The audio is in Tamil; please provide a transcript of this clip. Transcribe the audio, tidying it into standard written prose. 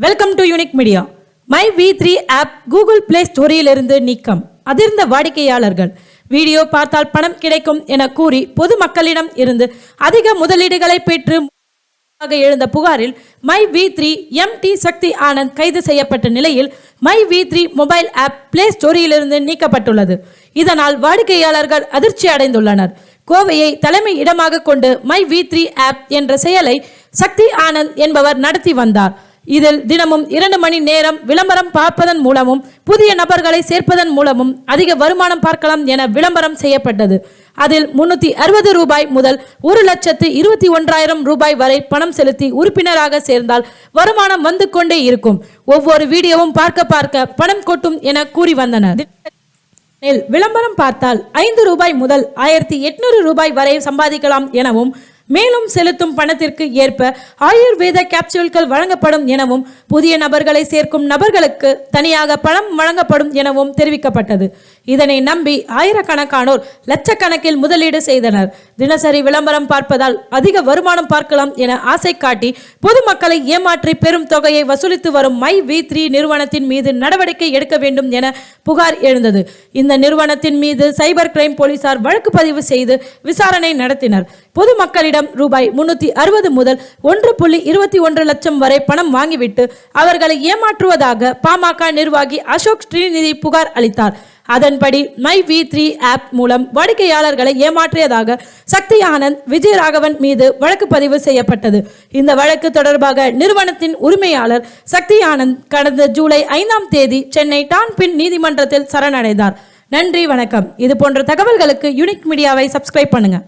Welcome to unique media. My V3 app Google Play ஸ்டோரியிலிருந்து நீக்கம். அதிர்ந்த வாடிக்கையாளர்கள். வீடியோ பார்த்தால் பணம் கிடைக்கும் என கூறி பொதுமக்களிடம் இருந்து அதிக முதலீடுகளை பெற்று எழுந்த புகாரில் மை V3 MT சக்தி ஆனந்த் கைது செய்யப்பட்ட நிலையில் my V3 mobile app play ஸ்டோரியிலிருந்து நீக்கப்பட்டுள்ளது. இதனால் வாடிக்கையாளர்கள் அதிர்ச்சி அடைந்துள்ளனர். கோவையை தலைமை இடமாக கொண்டு மை V3 ஆப் என்ற செயலை சக்தி ஆனந்த் என்பவர் நடத்தி வந்தார். இதில் தினமும் 2 மணி நேரம் விளம்பரம் பார்ப்பதன் மூலமும் புதிய நபர்களை சேர்ப்பதன் மூலமும் அதிக வருமானம் பார்க்கலாம் என விளம்பரம் செய்யப்பட்டது. அதில் 360 ரூபாய் முதல் 1,21,000 ரூபாய் வரை பணம் செலுத்தி உறுப்பினராக சேர்ந்தால் வருமானம் வந்து கொண்டே இருக்கும். ஒவ்வொரு வீடியோவும் பார்க்க பணம் கொட்டும் என கூறி வந்தனர். விளம்பரம் பார்த்தால் 5 ரூபாய் முதல் 1,800 ரூபாய் வரை சம்பாதிக்கலாம் எனவும் மேலும் செலுத்தும் பணத்திற்கு ஏற்ப ஆயுர்வேத கேப்சூல்கள் வழங்கப்படும் எனவும் புதிய நபர்களை சேர்க்கும் நபர்களுக்கு தனியாக பணம் வழங்கப்படும் எனவும் தெரிவிக்கப்பட்டது. இதனை நம்பி ஆயிரக்கணக்கானோர் லட்சக்கணக்கில் முதலீடு செய்தனர். தினசரி விளம்பரம் பார்ப்பதால் அதிக வருமானம் பார்க்கலாம் என ஆசை காட்டி பொதுமக்களை ஏமாற்றி பெரும் தொகையை வசூலித்து வரும் மை V3 நிறுவனத்தின் மீது நடவடிக்கை எடுக்க வேண்டும் என புகார் எழுந்தது. இந்த நிறுவனத்தின் மீது சைபர் கிரைம் போலீசார் வழக்கு பதிவு செய்து விசாரணை நடத்தினர். பொதுமக்களிடம் ரூபாய் 360 முதல் 1.21 லட்சம் வரை பணம் வாங்கிவிட்டு அவர்களை ஏமாற்றுவதாக பாமக நிர்வாகி அசோக் ஸ்ரீநிதி புகார் அளித்தார். அதன்படி மை V3 ஆப் மூலம் வாடிக்கையாளர்களை ஏமாற்றியதாக சக்தி ஆனந்த், விஜயராகவன் மீது வழக்கு பதிவு செய்யப்பட்டது. இந்த வழக்கு தொடர்பாக நிறுவனத்தின் உரிமையாளர் சக்தி ஆனந்த் கடந்த ஜூலை 5ஆம் தேதி சென்னை டான்பின் நீதிமன்றத்தில் சரணடைந்தார். நன்றி, வணக்கம். இது போன்ற தகவல்களுக்கு யூனிக் மீடியாவை சப்ஸ்கிரைப் பண்ணுங்க.